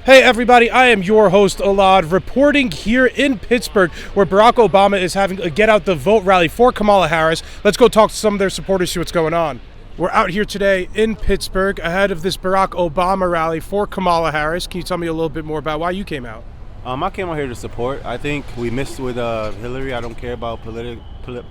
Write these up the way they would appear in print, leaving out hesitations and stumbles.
Hey everybody, I am your host Alad, reporting here in Pittsburgh where Barack Obama is having a get out the vote rally for Kamala Harris. Let's go talk to some of their supporters, see what's going on. We're out here today in Pittsburgh ahead of this Barack Obama rally for Kamala Harris. Can you tell me a little bit more about why you came out? I came out here to support. I think we missed with Hillary. I don't care about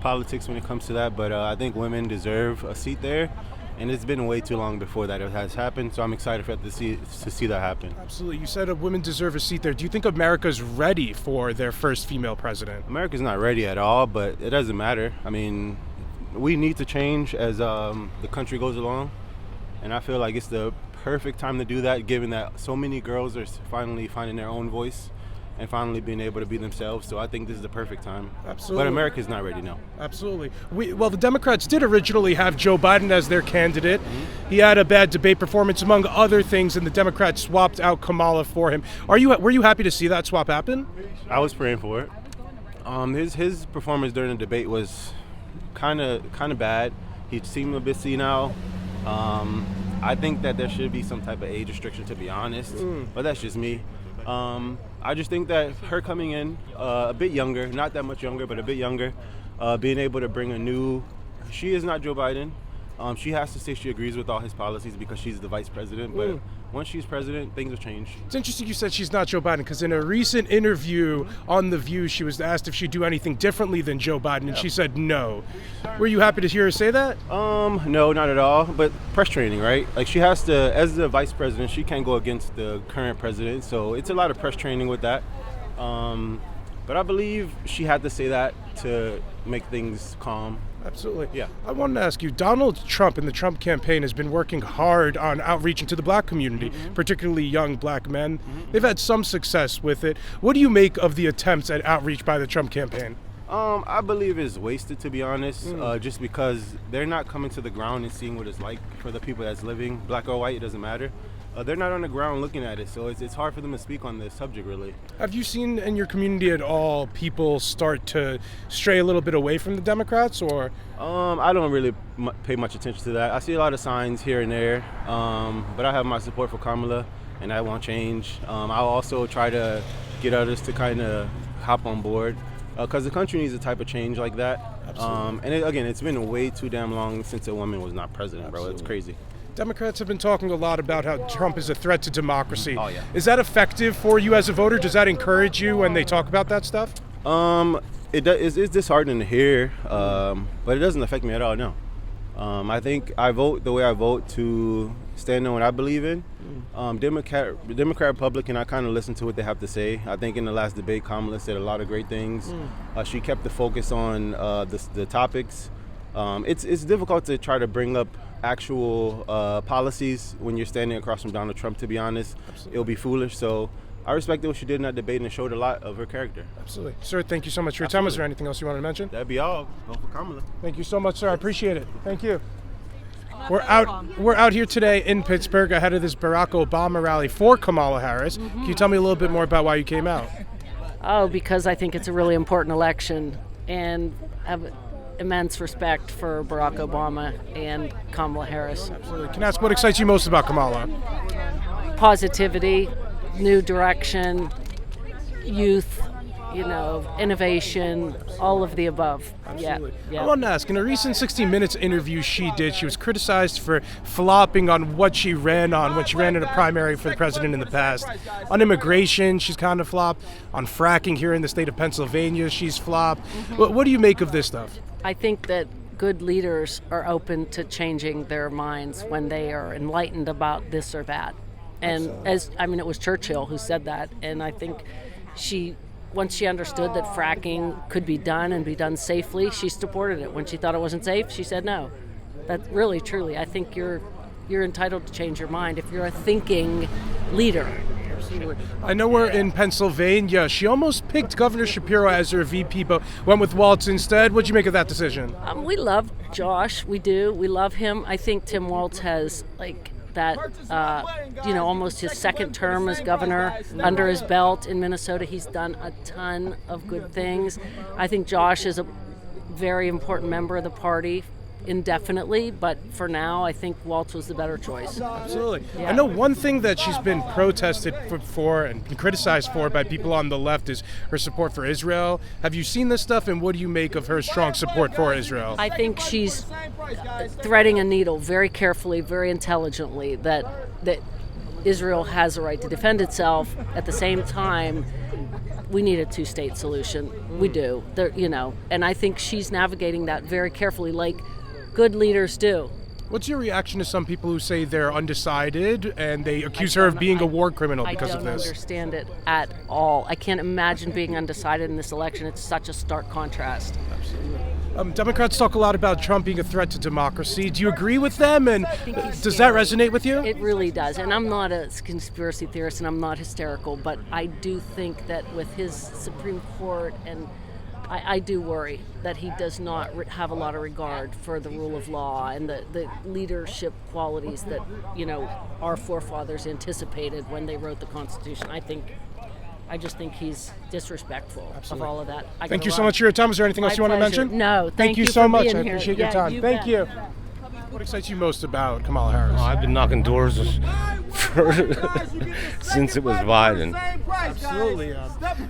politics when it comes to that, but I think women deserve a seat there. And it's been way too long before that it has happened, so I'm excited to see that happen. Absolutely. You said women deserve a seat there. Do you think America's ready for their first female president? America's not ready at all, but it doesn't matter. I mean, we need to change as the country goes along, and I feel like it's the perfect time to do that, given that so many girls are finally finding their own voice and finally being able to be themselves. So I think this is the perfect time. Absolutely. But America's not ready now. Absolutely. Well, the Democrats did originally have Joe Biden as their candidate. Mm-hmm. He had a bad debate performance, among other things, and the Democrats swapped out Kamala for him. Were you happy to see that swap happen? I was praying for it. His performance during the debate was kind of bad. He seemed a bit senile. I think that there should be some type of age restriction, to be honest, but that's just me. I just think that her coming in a bit younger, not that much younger, but a bit younger, being able to bring she is not Joe Biden. She has to say she agrees with all his policies because she's the vice president, but once she's president, things will change. It's interesting you said she's not Joe Biden, because in a recent interview on The View, she was asked if she'd do anything differently than Joe Biden, and she said no. Were you happy to hear her say that? No, not at all, but press training, right? Like, she has to, as the vice president, she can't go against the current president, so it's a lot of press training with that. But I believe she had to say that to make things calm. Absolutely. Yeah. I wanted to ask you, Donald Trump and the Trump campaign has been working hard on outreaching to the black community, particularly young black men. They've had some success with it. What do you make of the attempts at outreach by the Trump campaign? I believe it's wasted, to be honest, just because they're not coming to the ground and seeing what it's like for the people that's living, black or white, it doesn't matter. They're not on the ground looking at it, so it's hard for them to speak on this subject, really. Have you seen in your community at all people start to stray a little bit away from the Democrats, or? I don't really pay much attention to that. I see a lot of signs here and there, but I have my support for Kamala, and that won't change. I'll also try to get others to kind of hop on board, because the country needs a type of change like that. And it's been way too damn long since a woman was not president, bro. It's crazy. Democrats have been talking a lot about how Trump is a threat to democracy. Oh, yeah. Is that effective for you as a voter? Does that encourage you when they talk about that stuff? It's disheartening to hear, but it doesn't affect me at all, no. I think I vote the way I vote to stand on what I believe in. Democrat, Republican, I kind of listen to what they have to say. I think in the last debate, Kamala said a lot of great things. She kept the focus on the topics. It's difficult to try to bring up actual policies when you're standing across from Donald Trump, to be honest. Absolutely. It'll be foolish. So I respected what she did in that debate, and it showed a lot of her character. Absolutely. Sir, thank you so much for your time. Was there anything else you wanted to mention? That'd be all. Go for Kamala. Thank you so much, sir. I appreciate it. Thank you. We're out here today in Pittsburgh ahead of this Barack Obama rally for Kamala Harris. Can you tell me a little bit more about why you came out? Oh, because I think it's a really important election, and have immense respect for Barack Obama and Kamala Harris. Absolutely. Can I ask what excites you most about Kamala? Positivity, new direction, youth, innovation, all of the above. Absolutely. Yeah. I want to ask, in a recent 60 Minutes interview she did, she was criticized for flopping on what she ran on when she ran in a primary for the president in the past. On immigration, she's kind of flopped. On fracking here in the state of Pennsylvania, she's flopped. What do you make of this stuff? I think that good leaders are open to changing their minds when they are enlightened about this or that. And it was Churchill who said that, and I think once she understood that fracking could be done and be done safely, she supported it. When she thought it wasn't safe, she said no. That really, truly, I think you're entitled to change your mind if you're a thinking leader. Absolutely. I know we're in Pennsylvania. She almost picked Governor Shapiro as her VP, but went with Walz instead. What'd you make of that decision? We love Josh. We do. We love him. I think Tim Walz has that, almost his second term as governor under his belt in Minnesota. He's done a ton of good things. I think Josh is a very important member of the party indefinitely, but for now, I think Walz was the better choice. Absolutely. Yeah. I know one thing that she's been protested for and criticized for by people on the left is her support for Israel. Have you seen this stuff, and what do you make of her strong support for Israel? I think she's threading a needle very carefully, very intelligently, that Israel has a right to defend itself. At the same time, we need a two-state solution. We do. And I think she's navigating that very carefully, like good leaders do. What's your reaction to some people who say they're undecided and they accuse her of being a war criminal because of this? I don't understand it at all. I can't imagine being undecided in this election. It's such a stark contrast. Absolutely. Democrats talk a lot about Trump being a threat to democracy. Do you agree with them, and does that resonate with you? It really does. And I'm not a conspiracy theorist, and I'm not hysterical, but I do think that with his Supreme Court, and I do worry that he does not have a lot of regard for the rule of law and the leadership qualities that, our forefathers anticipated when they wrote the Constitution. I just think he's disrespectful of all of that. Thank you so much for your time. Is there anything else you want to mention? No, thank you so for much. being I here. appreciate your time. Thank you. What excites you most about Kamala Harris? I've been knocking doors since it was Biden. Absolutely.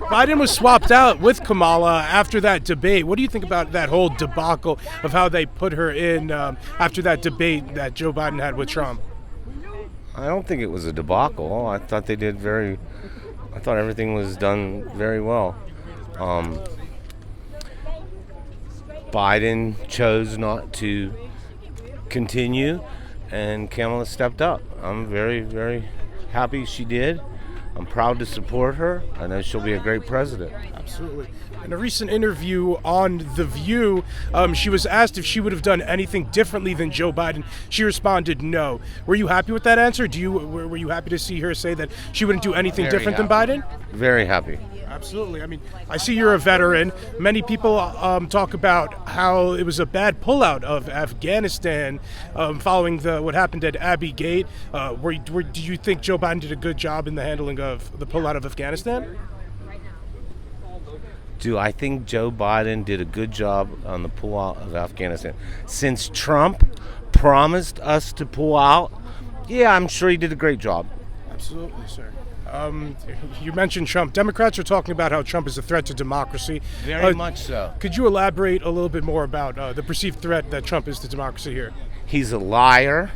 Biden was swapped out with Kamala after that debate. What do you think about that whole debacle of how they put her in after that debate that Joe Biden had with Trump? I don't think it was a debacle. I thought I thought everything was done very well. Biden chose not to continue, and Kamala stepped up. I'm very, very happy she did. I'm proud to support her. I know she'll be a great president. Absolutely. In a recent interview on The View, she was asked if she would have done anything differently than Joe Biden. She responded no. Were you happy with that answer? Were you happy to see her say that she wouldn't do anything different than Biden? Very happy. Absolutely. I mean, I see you're a veteran. Many people talk about how it was a bad pullout of Afghanistan following what happened at Abbey Gate. Do you think Joe Biden did a good job in the handling of the pullout of Afghanistan? Do I think Joe Biden did a good job on the pullout of Afghanistan? Since Trump promised us to pull out, yeah, I'm sure he did a great job. Absolutely, sir. You mentioned Trump. Democrats are talking about how Trump is a threat to democracy. Very much so. Could you elaborate a little bit more about the perceived threat that Trump is to democracy here? He's a liar.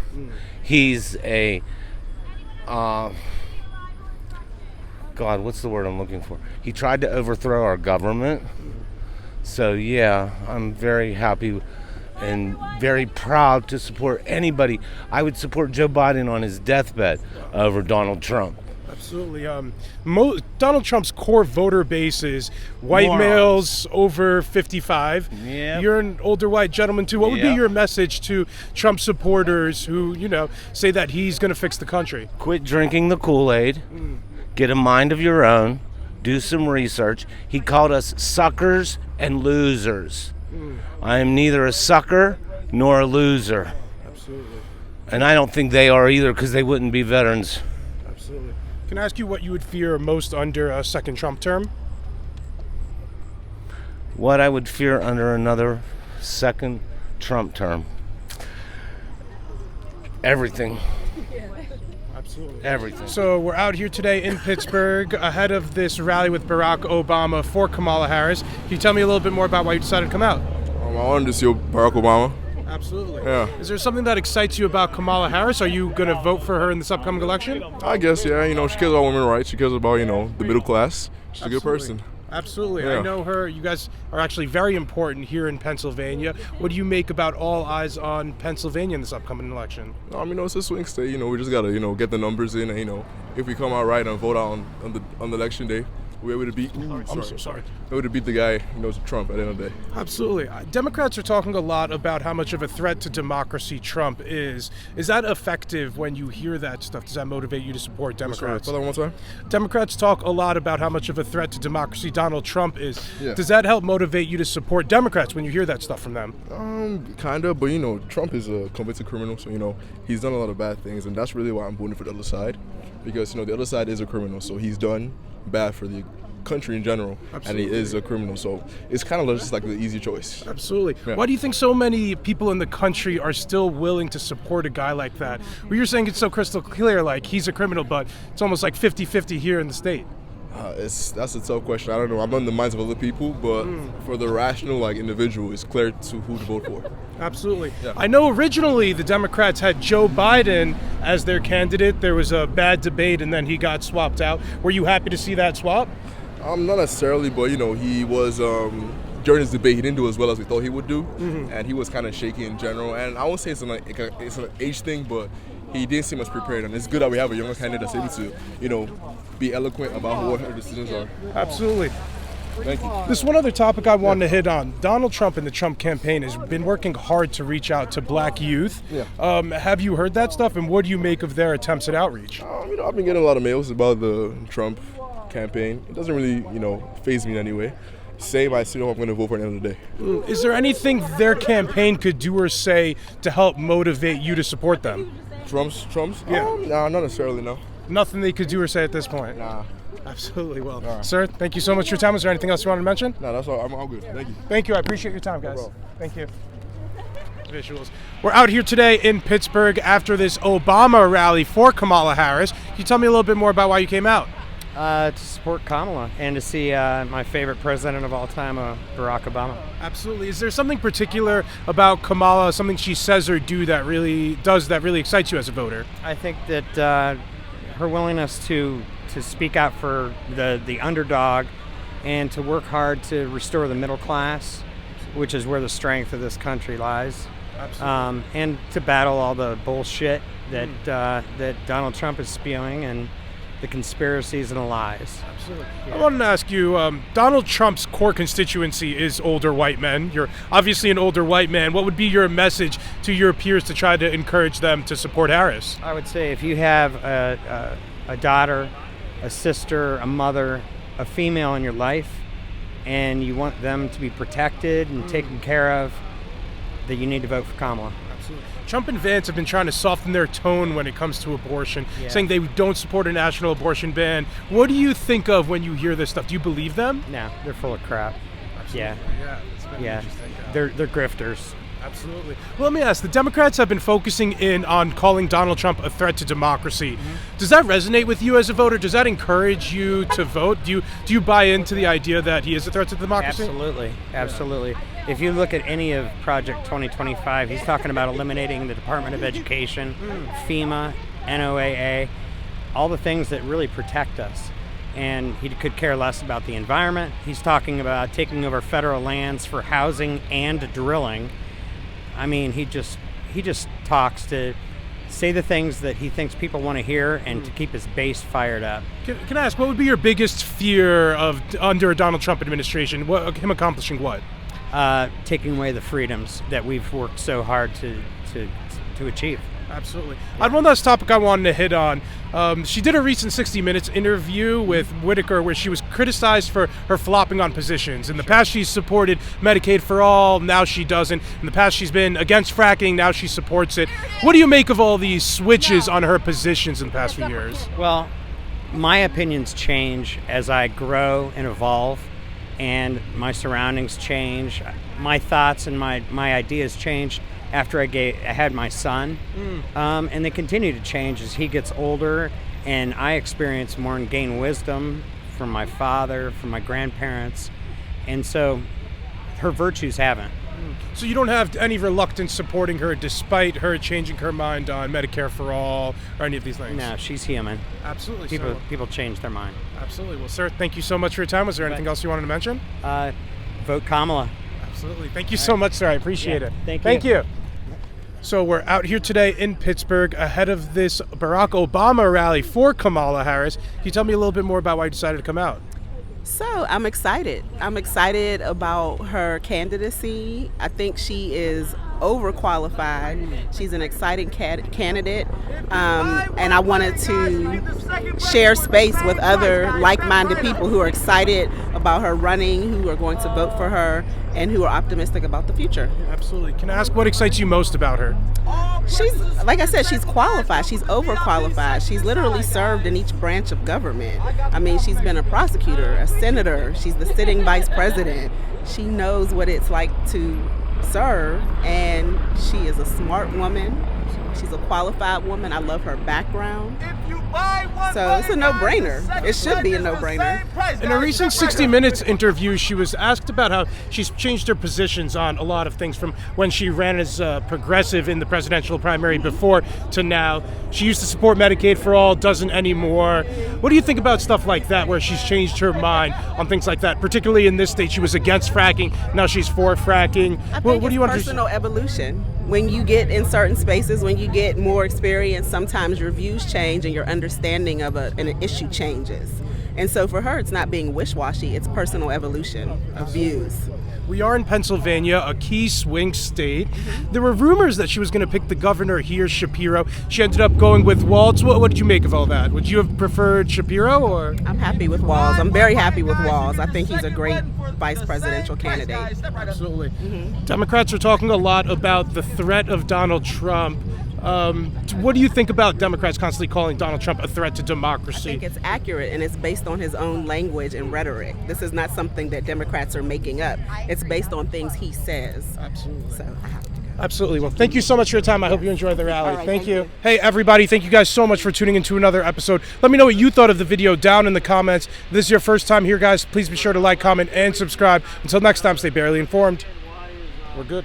He's a... God, what's the word I'm looking for? He tried to overthrow our government. So, yeah, I'm very happy and very proud to support anybody. I would support Joe Biden on his deathbed over Donald Trump. Absolutely. Donald Trump's core voter base is white males over 55. Yep. You're an older white gentleman, too. What would be your message to Trump supporters who, say that he's going to fix the country? Quit drinking the Kool-Aid. Get a mind of your own. Do some research. He called us suckers and losers. I am neither a sucker nor a loser. Absolutely. And I don't think they are either, because they wouldn't be veterans. Absolutely. Can I ask you what you would fear most under a second Trump term? What I would fear under another second Trump term? Everything. Absolutely. Everything. So we're out here today in Pittsburgh ahead of this rally with Barack Obama for Kamala Harris. Can you tell me a little bit more about why you decided to come out? I wanted to see Barack Obama. Absolutely. Yeah. Is there something that excites you about Kamala Harris? Are you going to vote for her in this upcoming election? I guess, yeah. She cares about women's rights. She cares about, the middle class. She's a good person. Absolutely. Yeah. I know her. You guys are actually very important here in Pennsylvania. What do you make about all eyes on Pennsylvania in this upcoming election? It's a swing state. We just got to, get the numbers in. And, if we come out right and vote out on the election day, we're able to beat. I'm so sorry. We're able to beat the guy, Trump at the end of the day. Absolutely. Democrats are talking a lot about how much of a threat to democracy Trump is. Is that effective when you hear that stuff? Does that motivate you to support Democrats? Sorry, one more time. Democrats talk a lot about how much of a threat to democracy Donald Trump is. Yeah. Does that help motivate you to support Democrats when you hear that stuff from them? Kind of, but Trump is a convicted criminal, so he's done a lot of bad things, and that's really why I'm voting for the other side, because the other side is a criminal, so he's done bad for the country in general, Absolutely. and he is a criminal. So it's kind of just like the easy choice. Absolutely. Yeah. Why do you think so many people in the country are still willing to support a guy like that? Well, you're saying it's so crystal clear, like he's a criminal, but it's almost like 50-50 here in the state. That's a tough question. I don't know. I'm not in the minds of other people, but for the rational individual, it's clear to who to vote for. Absolutely. Yeah. I know originally the Democrats had Joe Biden as their candidate. There was a bad debate, and then he got swapped out. Were you happy to see that swap? Not necessarily, but he was during his debate, he didn't do as well as we thought he would do, and he was kind of shaky in general. And I won't say it's an age thing, but he didn't seem as prepared. And it's good that we have a younger candidate that's able to, be eloquent about what her decisions are. Absolutely. Thank you. This one other topic I wanted to hit on. Donald Trump and the Trump campaign has been working hard to reach out to black youth. Yeah. Have you heard that stuff, and what do you make of their attempts at outreach? I've been getting a lot of mails about the Trump campaign. It doesn't really, faze me in any way. Same, I still know I'm going to vote for at the end of the day. Is there anything their campaign could do or say to help motivate you to support them? Trump's? Yeah. Nah, not necessarily, no. Nothing they could do or say at this point? Nah. Absolutely. Well, right. sir, thank you so much for your time. Is there anything else you wanted to mention? No, that's all. I'm all good. Thank you. Thank you. I appreciate your time, guys. problem. Thank you. Visuals. We're out here today in Pittsburgh after this Obama rally for Kamala Harris. Can you tell me a little bit more about why you came out? To support Kamala and to see my favorite president of all time, Barack Obama. Absolutely. Is there something particular about Kamala, something she says or do that really excites you as a voter? I think that her willingness to speak out for the underdog and to work hard to restore the middle class, which is where the strength of this country lies. Absolutely. And to battle all the bullshit that Donald Trump is spewing and the conspiracies and the lies. Absolutely. Yeah. I wanted to ask you, Donald Trump's core constituency is older white men. You're obviously an older white man. What would be your message to your peers to try to encourage them to support Harris? I would say if you have a daughter, a sister, a mother, a female in your life, and you want them to be protected and taken care of, that you need to vote for Kamala. Absolutely. Trump and Vance have been trying to soften their tone when it comes to abortion, saying they don't support a national abortion ban. What do you think of when you hear this stuff? Do you believe them? No, they're full of crap. Yeah, it's been interesting. They're grifters. Absolutely. Well, let me ask, the Democrats have been focusing in on calling Donald Trump a threat to democracy. Does that resonate with you as a voter? Does that encourage you to vote? Do you buy into the idea that he is a threat to democracy? Absolutely. If you look at any of Project 2025, he's talking about eliminating the Department of Education, FEMA, NOAA, all the things that really protect us. And he could care less about the environment. He's talking about taking over federal lands for housing and drilling. I mean, he just talks to say the things that he thinks people want to hear and to keep his base fired up. Can I ask, what would be your biggest fear of under a Donald Trump administration? Him accomplishing what? Taking away the freedoms that we've worked so hard to achieve. Absolutely. I had one last topic I wanted to hit on. She did a recent 60 Minutes interview with Whitaker where she was criticized for her flopping on positions. In the past, she's supported Medicaid for all. Now she doesn't. In the past, she's been against fracking. Now she supports it. What do you make of all these switches on her positions in the past few years? Well, my opinions change as I grow and evolve, and my surroundings change. My thoughts and my ideas change after I had my son, and they continue to change as he gets older, and I experience more and gain wisdom from my father, from my grandparents, and so her virtues haven't. So you don't have any reluctance supporting her despite her changing her mind on Medicare for all or any of these things? No, she's human. Absolutely. People change their mind. Absolutely. Well, sir, thank you so much for your time. Was there anything else you wanted to mention? Vote Kamala. Absolutely. Thank you so much, sir. I appreciate it. Thank you. So we're out here today in Pittsburgh ahead of this Barack Obama rally for Kamala Harris. Can you tell me a little bit more about why you decided to come out? So I'm excited. I'm excited about her candidacy. I think she is overqualified. She's an exciting candidate, and I wanted to share space with other like-minded people who are excited about her running, who are going to vote for her, and who are optimistic about the future. Absolutely. Can I ask what excites you most about her? She's, like I said, she's qualified. She's overqualified. She's literally served in each branch of government. I mean, she's been a prosecutor, a senator. She's the sitting vice president. She knows what it's like to serve, and she is a smart woman. She's a qualified woman. I love her background. So it's a no-brainer. It should be a no-brainer. In a recent 60 Minutes interview, she was asked about how she's changed her positions on a lot of things from when she ran as progressive in the presidential primary before to now. She used to support Medicaid for all, doesn't anymore. What do you think about stuff like that, where she's changed her mind on things like that? Particularly in this state, she was against fracking. Now she's for fracking. I think what do you it's personal evolution. When you get in certain spaces, when you get more experience, sometimes your views change and your understanding of an issue changes. And so for her, it's not being wish-washy, it's personal evolution of views. We are in Pennsylvania, a key swing state. There were rumors that she was going to pick the governor here, Shapiro. She ended up going with Walz. What did you make of all that? Would you have preferred Shapiro, or? I'm happy with Walz. I'm very happy with Walz. I think he's a great vice presidential candidate. Absolutely. Democrats are talking a lot about the threat of Donald Trump. What do you think about Democrats constantly calling Donald Trump a threat to democracy? I think it's accurate, and it's based on his own language and rhetoric. This is not something that Democrats are making up. It's based on things he says. Absolutely. So I have to go. Absolutely. Well, thank you so much for your time. I hope you enjoyed the rally. All right, thank thank you. you. Hey, everybody. Thank you guys so much for tuning into another episode. Let me know what you thought of the video down in the comments. If this is your first time here, guys, please be sure to like, comment, and subscribe. Until next time, stay barely informed. We're good.